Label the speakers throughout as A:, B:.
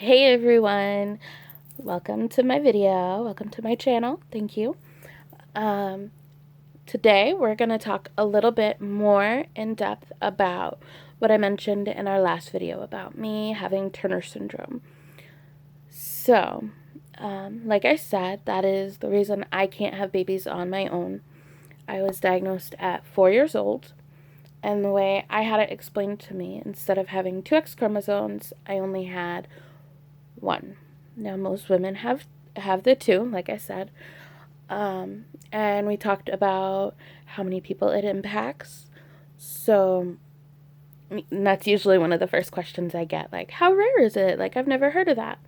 A: Hey everyone, welcome to my video, welcome to my channel, thank you. Um, Today we're going to talk a little bit more in depth about what I mentioned in our last video about me having Turner syndrome. So, like I said, that is the reason I can't have babies on my own. I was diagnosed at 4 years old, and the way I had it explained to me, instead of having 2 X chromosomes, I only had 1. Now most women have the 2, like I said. And we talked about how many people it impacts. So that's usually one of the first questions I get, like, how rare is it? Like, I've never heard of that.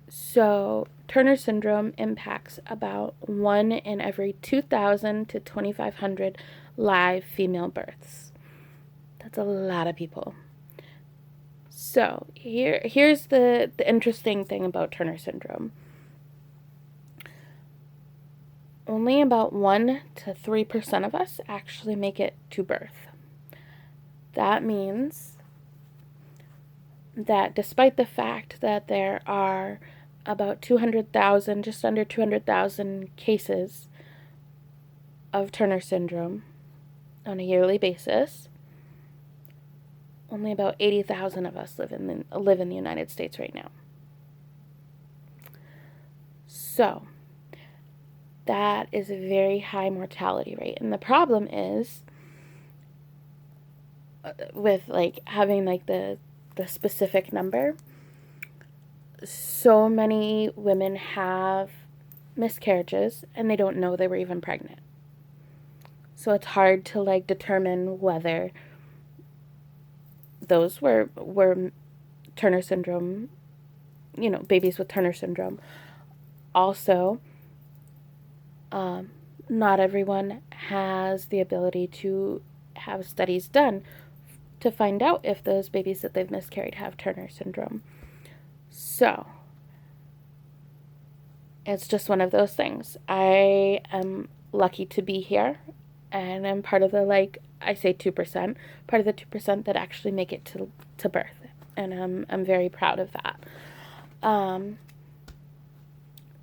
A: So Turner syndrome impacts about 1 in every 2,000 to 2,500 live female births. That's a lot of people. So here's the interesting thing about Turner syndrome. Only about 1 to 3% of us actually make it to birth. That means that despite the fact that there are about 200,000, just under 200,000 cases of Turner syndrome on a yearly basis, only about 80,000 of us live in the United States right now. So that is a very high mortality rate. And the problem is with like having like the specific number, so many women have miscarriages and they don't know they were even pregnant. So it's hard to like determine whether those were Turner syndrome, babies with Turner syndrome. Also, not everyone has the ability to have studies done to find out if those babies that they've miscarried have Turner syndrome. So it's just one of those things. I am lucky to be here, and I'm part of the, like I say, 2%, part of the 2% that actually make it to birth, and I'm very proud of that.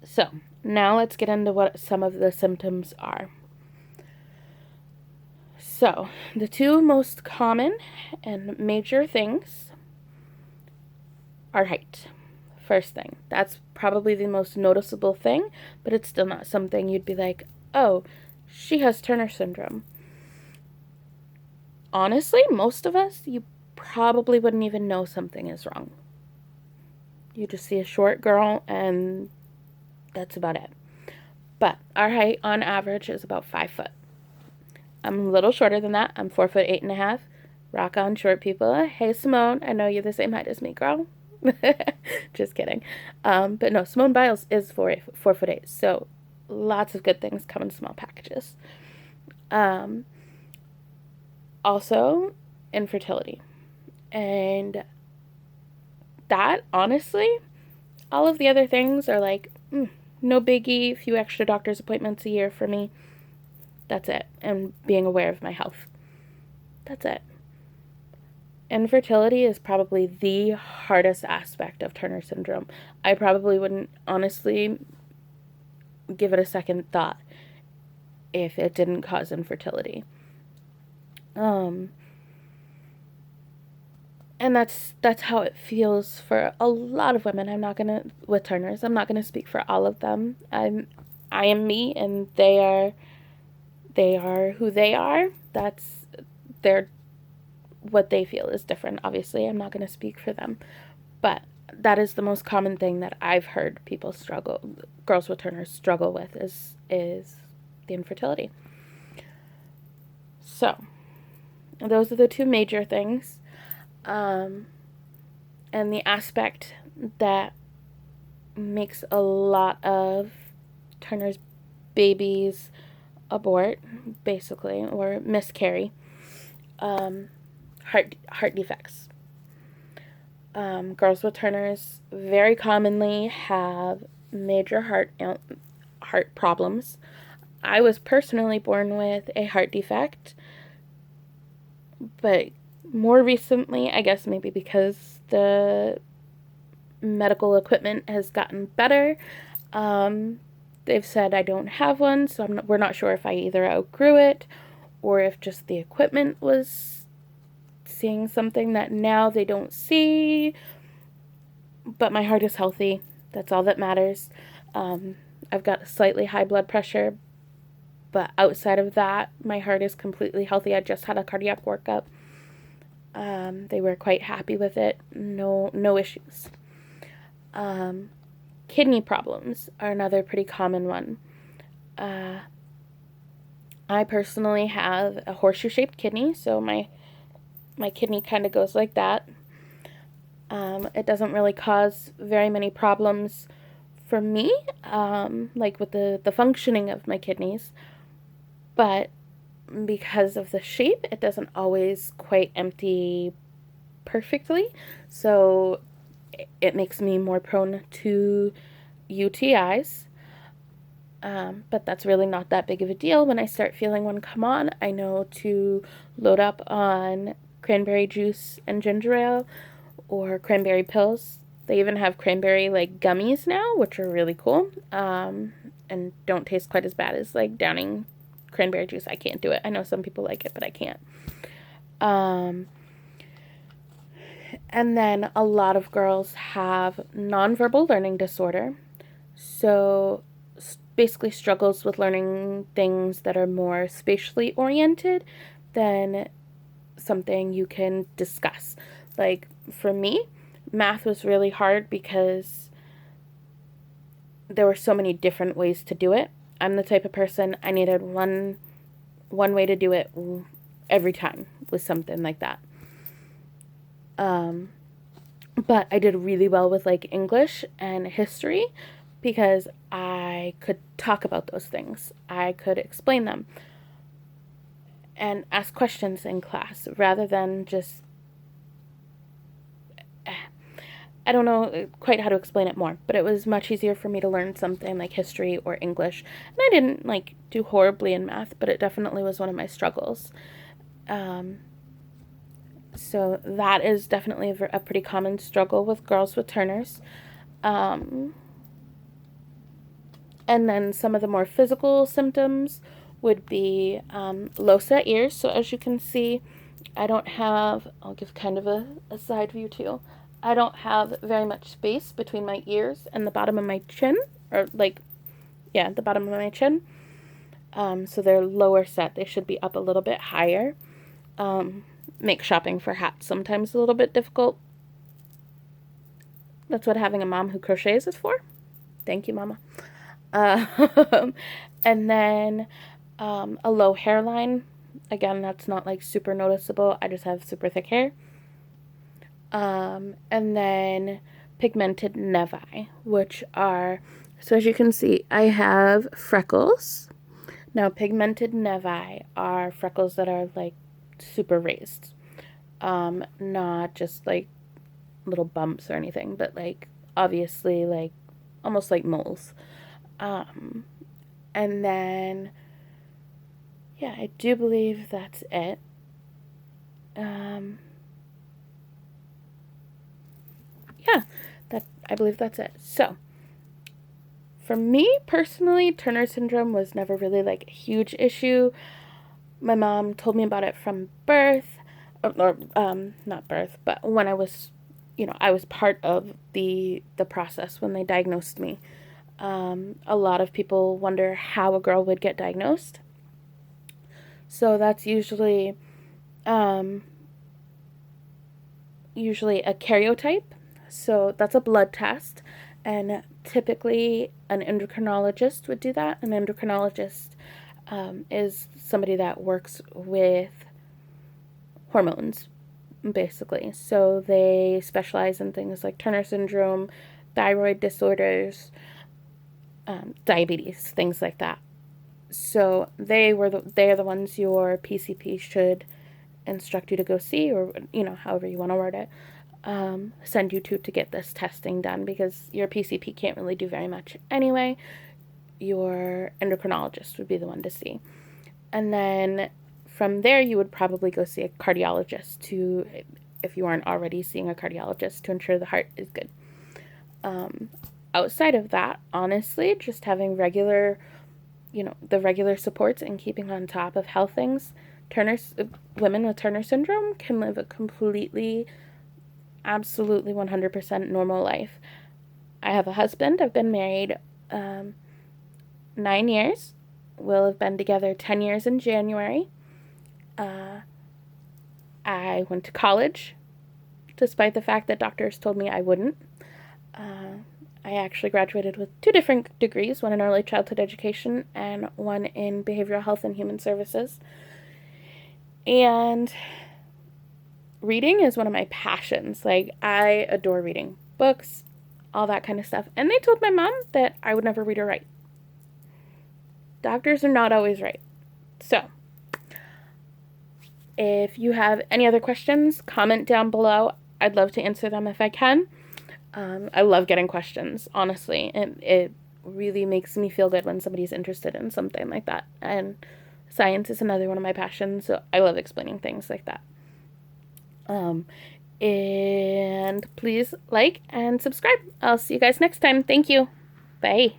A: So now let's get into what some of the symptoms are. So the 2 most common and major things are height. First thing, that's probably the most noticeable thing, but it's still not something you'd be like, oh, she has Turner syndrome. Honestly, most of us, you probably wouldn't even know something is wrong. You just see a short girl and that's about it. But our height on average is about 5 foot. I'm a little shorter than that. I'm 4'8.5". Rock on, short people. Hey Simone, I know you're the same height as me, girl. Just kidding. But no, Simone Biles is 4'8". So lots of good things come in small packages. Also, infertility. And that, honestly, all of the other things are like, no biggie, a few extra doctor's appointments a year for me. That's it. And being aware of my health. That's it. Infertility is probably the hardest aspect of Turner syndrome. I probably wouldn't honestly give it a second thought if it didn't cause infertility. And that's how it feels for a lot of women. With Turners, I'm not gonna speak for all of them. I am me, and they are who they are. That's what they feel is different. Obviously, I'm not gonna speak for them, but that is the most common thing that I've heard girls with Turner struggle with is the infertility. So those are the 2 major things. And the aspect that makes a lot of Turner's babies abort, basically, or miscarry, heart defects. Girls with Turner's very commonly have major heart problems. I was personally born with a heart defect, but more recently, I guess maybe because the medical equipment has gotten better. They've said I don't have one, so we're not sure if I either outgrew it or if just the equipment was seeing something that now they don't see. But my heart is healthy. That's all that matters. I've got slightly high blood pressure, but outside of that, my heart is completely healthy. I just had a cardiac workup. They were quite happy with it. No issues. Kidney problems are another pretty common one. I personally have a horseshoe-shaped kidney, so my kidney kind of goes like that. It doesn't really cause very many problems for me, like with the functioning of my kidneys, but because of the shape, it doesn't always quite empty perfectly, so it makes me more prone to UTIs. But that's really not that big of a deal. When I start feeling one come on, I know to load up on cranberry juice and ginger ale or cranberry pills. They even have cranberry like gummies now, which are really cool, and don't taste quite as bad as like downing cranberry juice. I can't do it. I know some people like it, but I can't. And then a lot of girls have nonverbal learning disorder. So basically struggles with learning things that are more spatially oriented than something you can discuss. Like for me, math was really hard because there were so many different ways to do it. I'm the type of person I needed one way to do it every time with something like that. But I did really well with like English and history because I could talk about those things. I could explain them and ask questions in class rather than just, I don't know quite how to explain it more, but it was much easier for me to learn something like history or English. And I didn't like do horribly in math, but it definitely was one of my struggles. So that is definitely a pretty common struggle with girls with Turner's. And then some of the more physical symptoms would be low set ears. So as you can see, I don't have, I'll give kind of a side view too. I don't have very much space between my ears and the bottom of my chin, or like, yeah, the bottom of my chin. So they're lower set. They should be up a little bit higher. Make shopping for hats sometimes a little bit difficult. That's what having a mom who crochets is for. Thank you, Mama. And then a low hairline. Again, that's not like super noticeable. I just have super thick hair. And then pigmented nevi, which are, so as you can see, I have freckles. Now, pigmented nevi are freckles that are like super raised. Not just like little bumps or anything, but like obviously like almost like moles. And then, yeah, I do believe that's it. Yeah, I believe that's it. So, for me personally, Turner syndrome was never really like a huge issue. My mom told me about it from birth, or not birth, but when I was, I was part of the process when they diagnosed me. A lot of people wonder how a girl would get diagnosed. So that's usually a karyotype. So that's a blood test, and typically an endocrinologist would do that. An endocrinologist is somebody that works with hormones, basically. So they specialize in things like Turner syndrome, thyroid disorders, diabetes, things like that. So they are the ones your PCP should instruct you to go see, or however you want to word it, send you to get this testing done, because your PCP can't really do very much anyway. Your endocrinologist would be the one to see. And then from there, you would probably go see a cardiologist if you aren't already seeing a cardiologist, to ensure the heart is good. Outside of that, honestly, just having regular, the regular supports and keeping on top of health things. Women with Turner syndrome can live a completely, absolutely 100% normal life. I have a husband. I've been married 9 years. We'll have been together 10 years in January. I went to college, despite the fact that doctors told me I wouldn't. I actually graduated with 2 different degrees, one in early childhood education and one in behavioral health and human services. And reading is one of my passions. Like, I adore reading books, all that kind of stuff. And they told my mom that I would never read or write. Doctors are not always right. So, if you have any other questions, comment down below. I'd love to answer them if I can. I love getting questions, honestly. It really makes me feel good when somebody's interested in something like that. And science is another one of my passions, so I love explaining things like that. And please like and subscribe. I'll see you guys next time. Thank you. Bye.